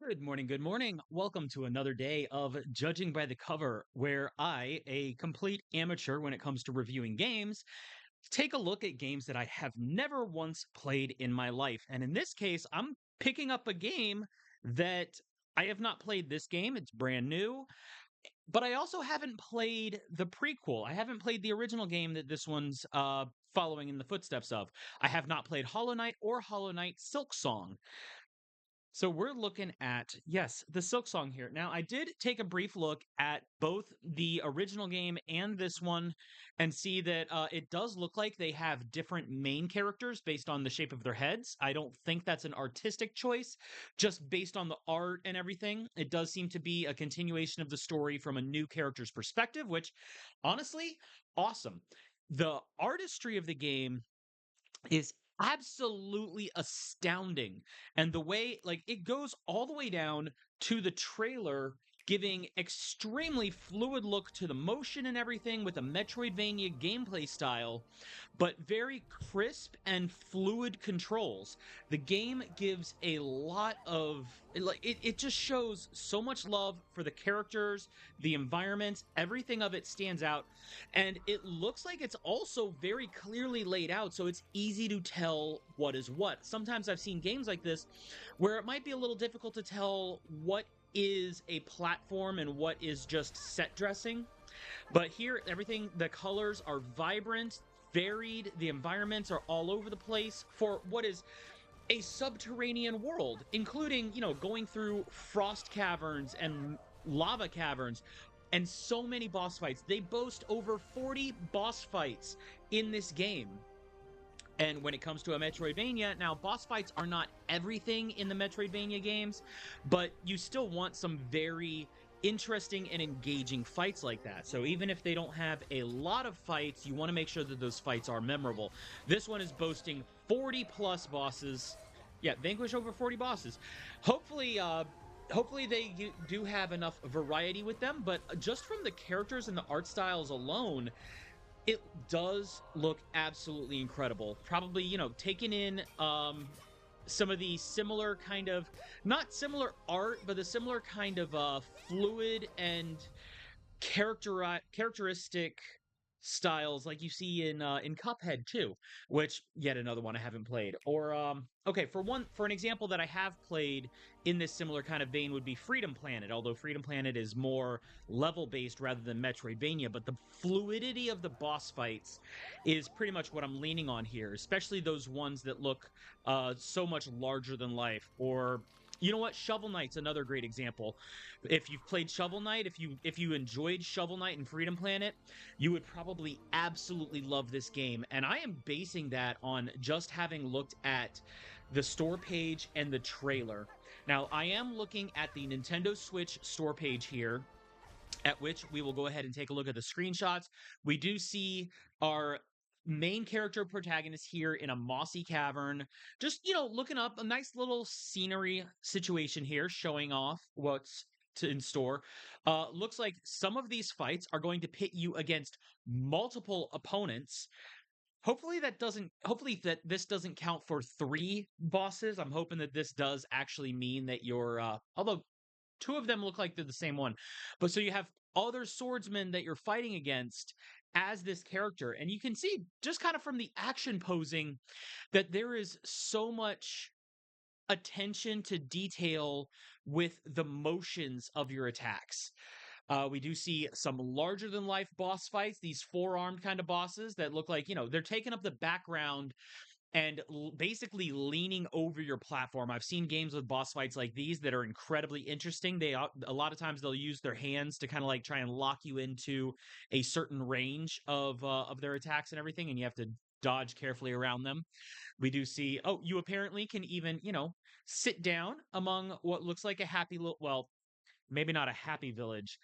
Good morning, good morning. Welcome to another day of Judging by the Cover, where I, a complete amateur when it comes to reviewing games, take a look at games that I have never once played in my life. And in this case, I'm picking up a game that I have not played this game. It's brand new, but I also haven't played the prequel. I haven't played the original game that this one's following in the footsteps of. I have not played Hollow Knight or Hollow Knight Silksong. So we're looking at, yes, the Silksong here. Now, I did take a brief look at both the original game and this one and see that it does look like they have different main characters based on the shape of their heads. I don't think that's an artistic choice, just based on the art and everything. It does seem to be a continuation of the story from a new character's perspective, which honestly, awesome. The artistry of the game is absolutely astounding. And the way, like, it goes all the way down to the trailer, giving extremely fluid look to the motion and everything with a Metroidvania gameplay style, but very crisp and fluid controls. The game gives a lot of it just shows so much love for the characters, the environments, everything of it stands out. And it looks like it's also very clearly laid out, so it's easy to tell what is what. Sometimes I've seen games like this where it might be a little difficult to tell what is a platform and what is just set dressing. But here, everything, the colors are vibrant, varied, the environments are all over the place for what is a subterranean world, including, going through frost caverns and lava caverns and so many boss fights. They boast over 40 boss fights in this game. And when it comes to a Metroidvania, now boss fights are not everything in the Metroidvania games, but you still want some very interesting and engaging fights like that. So even if they don't have a lot of fights, you want to make sure that those fights are memorable. This one is boasting 40 plus bosses. Yeah, vanquish over 40 bosses. Hopefully, hopefully they do have enough variety with them, but just from the characters and the art styles alone, it does look absolutely incredible. Probably, taking in some of the similar kind of, not similar art, but the similar kind of fluid and characteristic styles like you see in Cuphead too, which yet another one I haven't played. Or okay, for an example that I have played in this similar kind of vein would be Freedom Planet, although Freedom Planet is more level based rather than Metroidvania, but the fluidity of the boss fights is pretty much what I'm leaning on here, especially those ones that look so much larger than life. Or you know what? Shovel Knight's another great example. If you've played Shovel Knight, if you enjoyed Shovel Knight and Freedom Planet, you would probably absolutely love this game. And I am basing that on just having looked at the store page and the trailer. Now, I am looking at the Nintendo Switch store page here, at which we will go ahead and take a look at the screenshots. We do see our main character protagonist here in a mossy cavern, just, looking up a nice little scenery situation here, showing off what's in store. Looks like some of these fights are going to pit you against multiple opponents. Hopefully that this doesn't count for three bosses. I'm hoping that this does actually mean that you're, although two of them look like they're the same one. But so you have other swordsmen that you're fighting against as this character. And you can see just kind of from the action posing that there is so much attention to detail with the motions of your attacks. We do see some larger than life boss fights, these four-armed kind of bosses that look like, they're taking up the background and basically leaning over your platform. I've seen games with boss fights like these that are incredibly interesting. A lot of times they'll use their hands to kind of like try and lock you into a certain range of their attacks and everything, and you have to dodge carefully around them. We do see, oh, you apparently can even, sit down among what looks like a happy little, well, maybe not a happy village,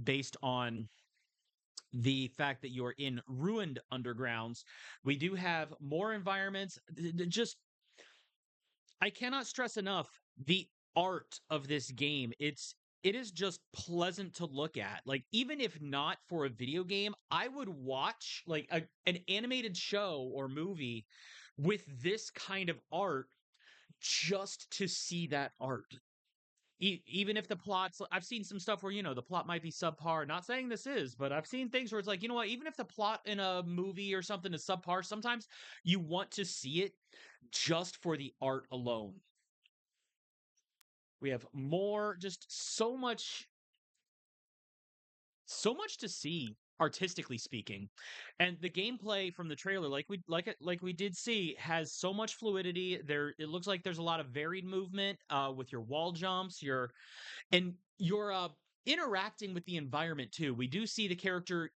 based on the fact that you're in ruined undergrounds. We do have more environments. Just, I cannot stress enough the art of this game. It is just pleasant to look at. Like, even if not for a video game, I would watch like an animated show or movie with this kind of art just to see that art. even if the plots, I've seen some stuff where, the plot might be subpar. Not saying this is, but I've seen things where it's like, you know what, even if the plot in a movie or something is subpar, sometimes you want to see it just for the art alone. We have more, just so much to see artistically speaking, and the gameplay from the trailer, like we did see, has so much fluidity. There, it looks like there's a lot of varied movement with your wall jumps, your interacting with the environment too. We do see the character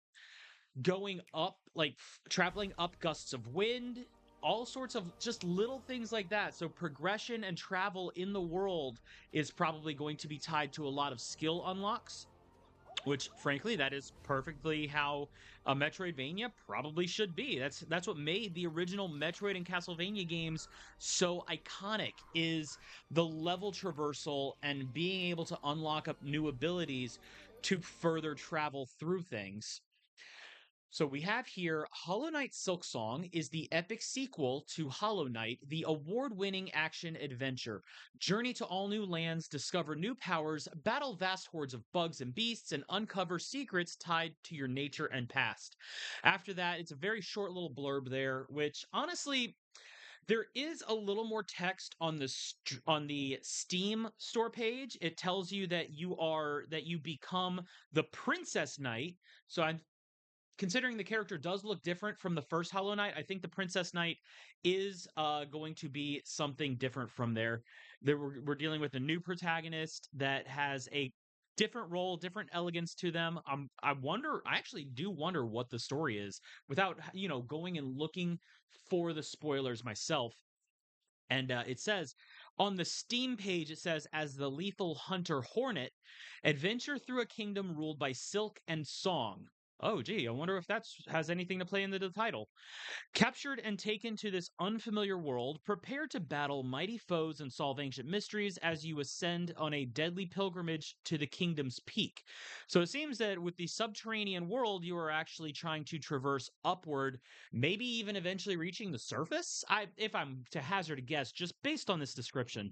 going up, like traveling up gusts of wind, all sorts of just little things like that. So progression and travel in the world is probably going to be tied to a lot of skill unlocks, which frankly, that is perfectly how a Metroidvania probably should be. That's what made the original Metroid and Castlevania games so iconic, is the level traversal and being able to unlock up new abilities to further travel through things. So we have here Hollow Knight Silksong is the epic sequel to Hollow Knight, the award-winning action adventure. Journey to all new lands, discover new powers, battle vast hordes of bugs and beasts, and uncover secrets tied to your nature and past. After that, it's a very short little blurb there, which honestly, there is a little more text on on the Steam store page. It tells you that you become the Princess Knight. So I'm considering the character does look different from the first Hollow Knight. I think the Princess Knight is going to be something different from there. We're dealing with a new protagonist that has a different role, different elegance to them. I actually do wonder what the story is without, going and looking for the spoilers myself. And it says on the Steam page, it says, as the lethal hunter Hornet, adventure through a kingdom ruled by Silk and Song. Oh, gee, I wonder if that has anything to play into the title. Captured and taken to this unfamiliar world, prepare to battle mighty foes and solve ancient mysteries as you ascend on a deadly pilgrimage to the kingdom's peak. So it seems that with the subterranean world, you are actually trying to traverse upward, maybe even eventually reaching the surface. If I'm to hazard a guess, just based on this description.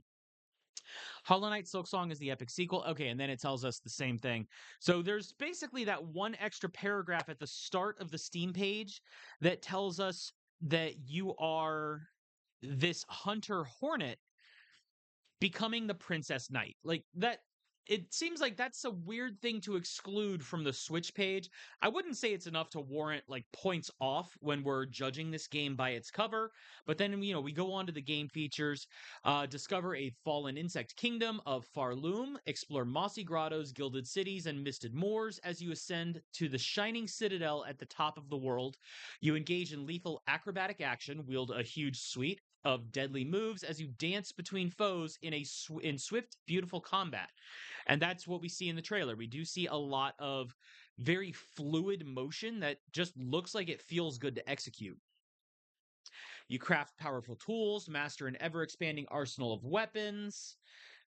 Hollow Knight Silksong is the epic sequel. Okay, and then it tells us the same thing. So there's basically that one extra paragraph at the start of the Steam page that tells us that you are this hunter Hornet becoming the Princess Knight. Like that, it seems like that's a weird thing to exclude from the Switch page. I wouldn't say it's enough to warrant like points off when we're judging this game by its cover, but then we go on to the game features. Discover a fallen insect kingdom of Farloom, explore mossy grottos, gilded cities, and misted moors as you ascend to the shining citadel at the top of the world. You engage in lethal acrobatic action, wield a huge suite of deadly moves as you dance between foes in swift, beautiful combat. And that's what we see in the trailer. We do see a lot of very fluid motion that just looks like it feels good to execute. You craft powerful tools, master an ever expanding arsenal of weapons,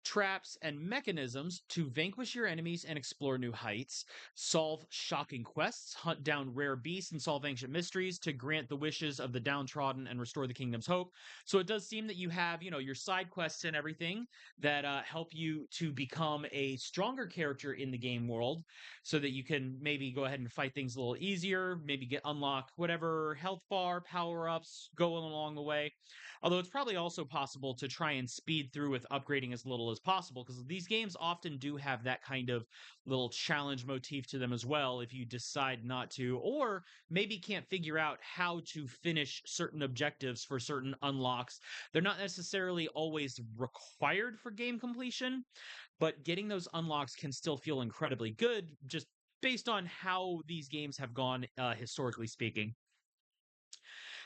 traps, and mechanisms to vanquish your enemies and explore new heights, solve shocking quests, hunt down rare beasts, and solve ancient mysteries to grant the wishes of the downtrodden and restore the kingdom's hope. So it does seem that you have, your side quests and everything that help you to become a stronger character in the game world so that you can maybe go ahead and fight things a little easier, maybe get unlock whatever health bar, power ups going along the way. Although it's probably also possible to try and speed through with upgrading as little as possible, because these games often do have that kind of little challenge motif to them as well if you decide not to, or maybe can't figure out how to finish certain objectives for certain unlocks. They're not necessarily always required for game completion, but getting those unlocks can still feel incredibly good just based on how these games have gone historically speaking.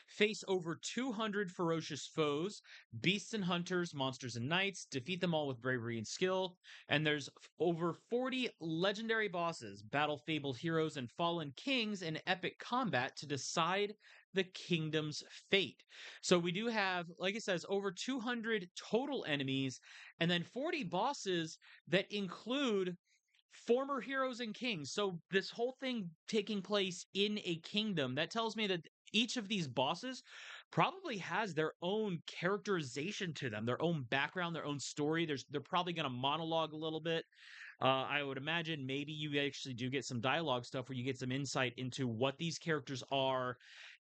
Face over 200 ferocious foes, beasts and hunters, monsters and knights, defeat them all with bravery and skill. And there's over 40 legendary bosses, battle fabled heroes and fallen kings in epic combat to decide the kingdom's fate. So we do have, like it says, over 200 total enemies, and then 40 bosses that include former heroes and kings. So this whole thing taking place in a kingdom, that tells me that each of these bosses probably has their own characterization to them, their own background, their own story. They're probably going to monologue a little bit. I would imagine maybe you actually do get some dialogue stuff where you get some insight into what these characters are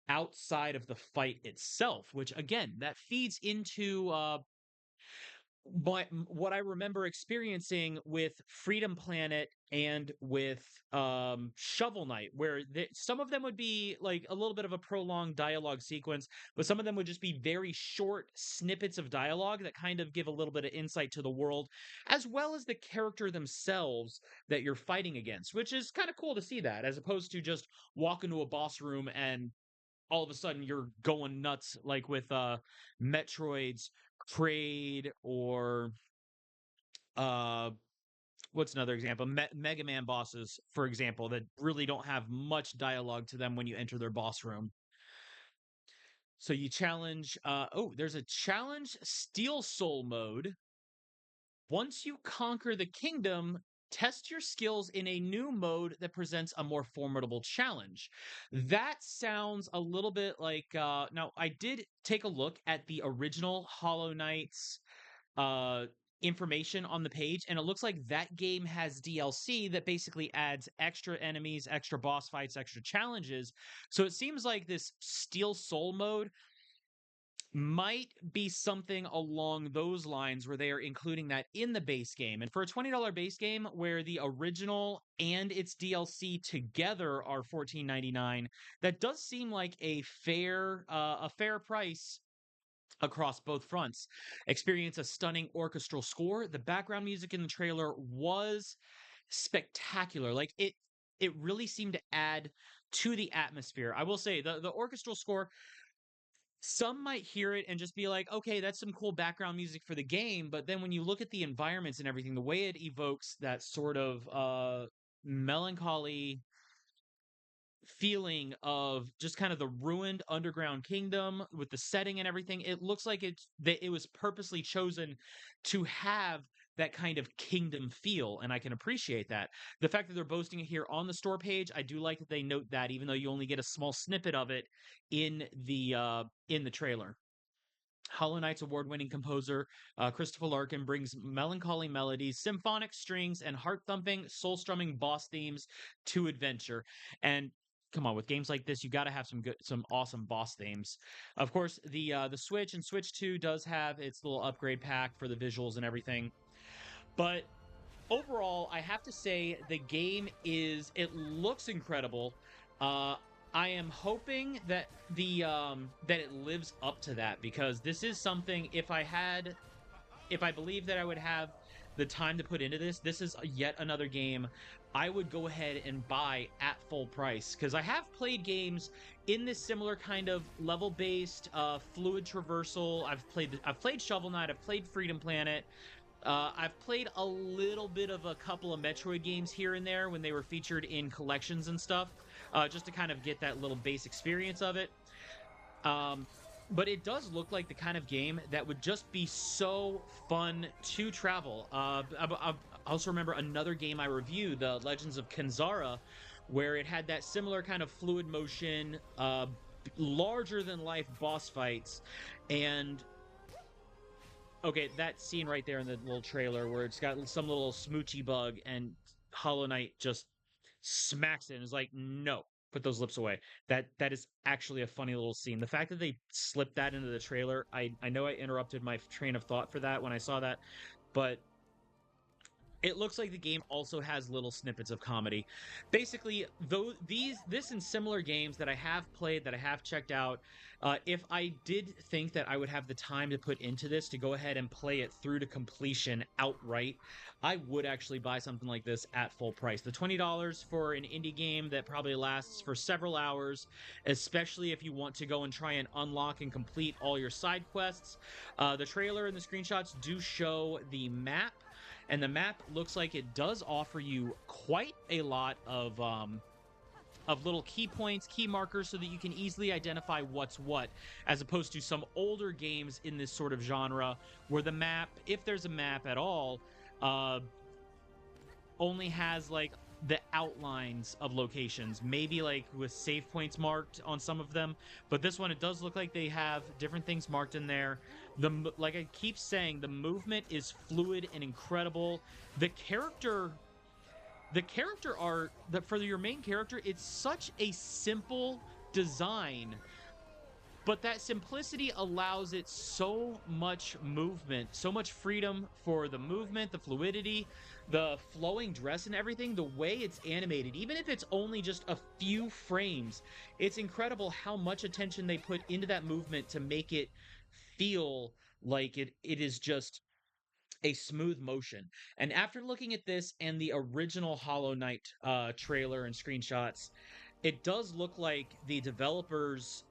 outside of the fight itself, which again, that feeds into what I remember experiencing with Freedom Planet and with Shovel Knight, where some of them would be like a little bit of a prolonged dialogue sequence, but some of them would just be very short snippets of dialogue that kind of give a little bit of insight to the world, as well as the character themselves that you're fighting against, which is kind of cool to see that, as opposed to just walk into a boss room and all of a sudden you're going nuts like with Metroid's Kraid or uh what's another example? Mega Man bosses, for example, that really don't have much dialogue to them when you enter their boss room. So you challenge there's a challenge Steel Soul mode. Once you conquer the kingdom, test your skills in a new mode that presents a more formidable challenge. That sounds a little bit like now I did take a look at the original Hollow Knight's uh information on the page, and it looks like that game has DLC that basically adds extra enemies, extra boss fights, extra challenges. So it seems like this Steel Soul mode might be something along those lines where they are including that in the base game. And for a $20 base game where the original and its DLC together are $14.99, that does seem like a fair price across both fronts. Experience a stunning orchestral score. The background music in the trailer was spectacular. It really seemed to add to the atmosphere. I will say the orchestral score, some might hear it and just be like, okay, that's some cool background music for the game. But then when you look at the environments and everything, the way it evokes that sort of melancholy feeling of just kind of the ruined underground kingdom with the setting and everything, it looks like it was purposely chosen to have that kind of kingdom feel, and I can appreciate that. The fact that they're boasting it here on the store page, I do like that they note that, even though you only get a small snippet of it in the trailer. Hollow Knight's award-winning composer Christopher Larkin brings melancholy melodies, symphonic strings, and heart-thumping, soul-strumming boss themes to adventure. And come on, with games like this, you got to have some awesome boss themes. Of course, the Switch and Switch 2 does have its little upgrade pack for the visuals and everything, but overall, I have to say the game it looks incredible. Uh, I am hoping that that it lives up to that, because this is something, if I believe that I would have the time to put into this, this is yet another game I would go ahead and buy at full price, because I have played games in this similar kind of level-based fluid traversal. I've played Shovel Knight, I've played Freedom Planet, I've played a little bit of a couple of Metroid games here and there when they were featured in collections and stuff, just to kind of get that little base experience of it. Um, but it does look like the kind of game that would just be so fun to travel. I also remember another game I reviewed, The Legends of Kenzara, where it had that similar kind of fluid motion, larger than life boss fights, and okay, that scene right there in the little trailer where it's got some little smoochy bug and Hollow Knight just smacks it and is like, no, put those lips away. That is actually a funny little scene. The fact that they slipped that into the trailer, I know I interrupted my train of thought for that when I saw that, but it looks like the game also has little snippets of comedy. Basically, though this and similar games that I have played, that I have checked out, if I did think that I would have the time to put into this to go ahead and play it through to completion outright, I would actually buy something like this at full price. The $20 for an indie game that probably lasts for several hours, especially if you want to go and try and unlock and complete all your side quests. The trailer and the screenshots do show the map, and the map looks like it does offer you quite a lot of little key points, key markers, so that you can easily identify what's what, as opposed to some older games in this sort of genre where the map, if there's a map at all, uh, only has like the outlines of locations, maybe like with save points marked on some of them. But this one, it does look like they have different things marked in there. Like I keep saying, the movement is fluid and incredible. The character art that for your main character, it's such a simple design, but that simplicity allows it so much movement, so much freedom for the movement, the fluidity, the flowing dress, and everything. The way it's animated, even if it's only just a few frames, it's incredible how much attention they put into that movement to make it feel like it is just a smooth motion. And after looking at this and the original Hollow Knight trailer and screenshots, it does look like the developers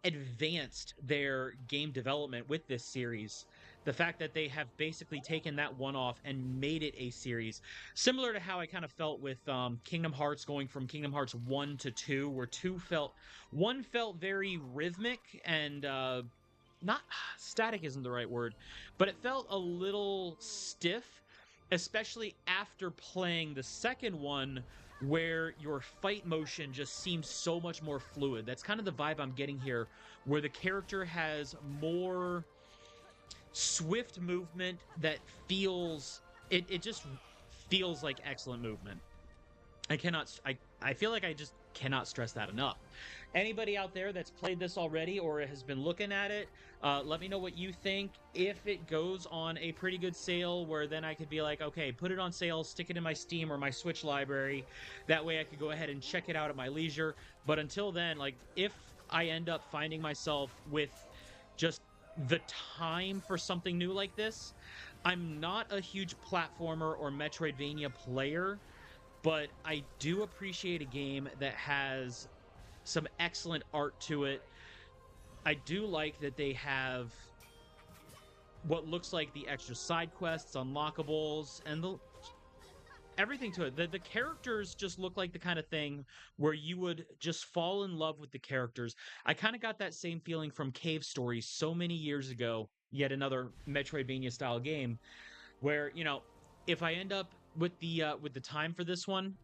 advanced their game development with this series. The fact that they have basically taken that one off and made it a series, similar to how I kind of felt with Kingdom Hearts, going from Kingdom Hearts 1 to 2, where 1 felt very rhythmic and not static isn't the right word, but it felt a little stiff, especially after playing the second one, where your fight motion just seems so much more fluid. That's kind of the vibe I'm getting here, where the character has more swift movement that it just feels like excellent movement. I feel like I just cannot stress that enough. Anybody out there that's played this already or has been looking at it, let me know what you think. If it goes on a pretty good sale, where then I could be like, okay, put it on sale, stick it in my Steam or my Switch library. That way I could go ahead and check it out at my leisure. But until then, like, if I end up finding myself with just the time for something new like this, I'm not a huge platformer or Metroidvania player, but I do appreciate a game that has some excellent art to it. I do like that they have what looks like the extra side quests, unlockables, and everything to it. The characters just look like the kind of thing where you would just fall in love with the characters. I kind of got that same feeling from Cave Story so many years ago, yet another Metroidvania style game, where, if I end up with the time for this one,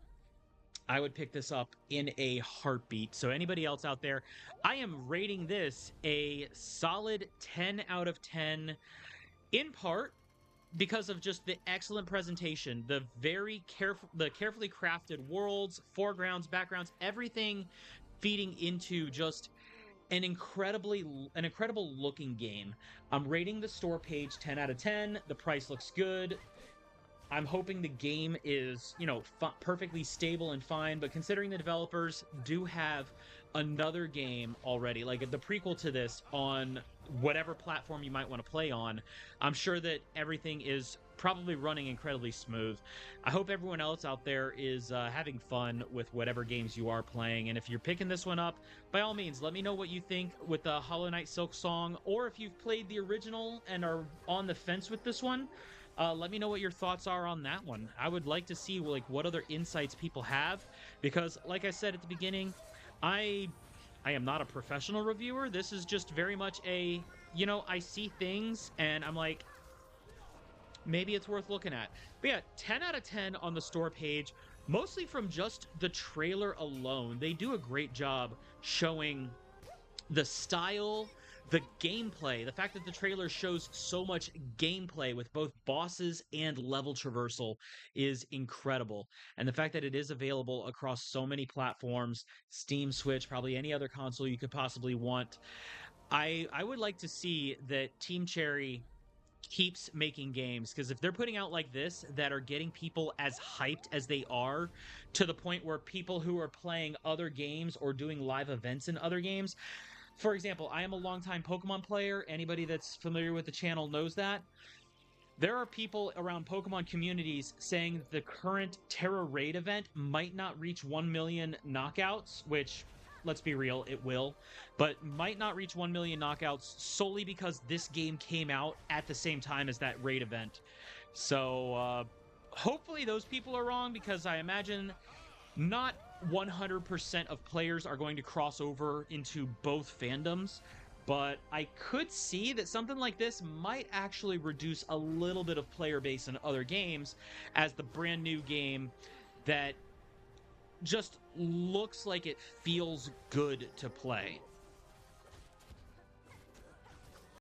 I would pick this up in a heartbeat. So anybody else out there, I am rating this a solid 10 out of 10, in part because of just the excellent presentation, the carefully crafted worlds, foregrounds, backgrounds, everything feeding into just an incredible looking game. I'm rating the store page 10 out of 10. The price looks good. I'm hoping the game is, perfectly stable and fine, but considering the developers do have another game already, like the prequel to this, on whatever platform you might want to play on, I'm sure that everything is probably running incredibly smooth. I hope everyone else out there is having fun with whatever games you are playing, and if you're picking this one up, by all means, let me know what you think with the Hollow Knight Silksong, or if you've played the original and are on the fence with this one. Let me know what your thoughts are on that one. I would like to see what other insights people have, because like I said at the beginning, I am not a professional reviewer. This is just very much I see things and I'm like, maybe it's worth looking at. But yeah, 10 out of 10 on the store page, mostly from just the trailer alone. They do a great job showing the style, the gameplay, the fact that the trailer shows so much gameplay with both bosses and level traversal is incredible. And the fact that it is available across so many platforms, Steam, Switch, probably any other console you could possibly want. I would like to see that Team Cherry keeps making games, because if they're putting out like this that are getting people as hyped as they are, to the point where people who are playing other games or doing live events in other games, for example, I am a longtime Pokemon player. Anybody that's familiar with the channel knows that. There are people around Pokemon communities saying the current Terra Raid event might not reach 1 million knockouts, which, let's be real, it will, but might not reach 1 million knockouts solely because this game came out at the same time as that raid event. So, hopefully those people are wrong, because I imagine not 100% of players are going to cross over into both fandoms, but I could see that something like this might actually reduce a little bit of player base in other games, as the brand new game that just looks like it feels good to play.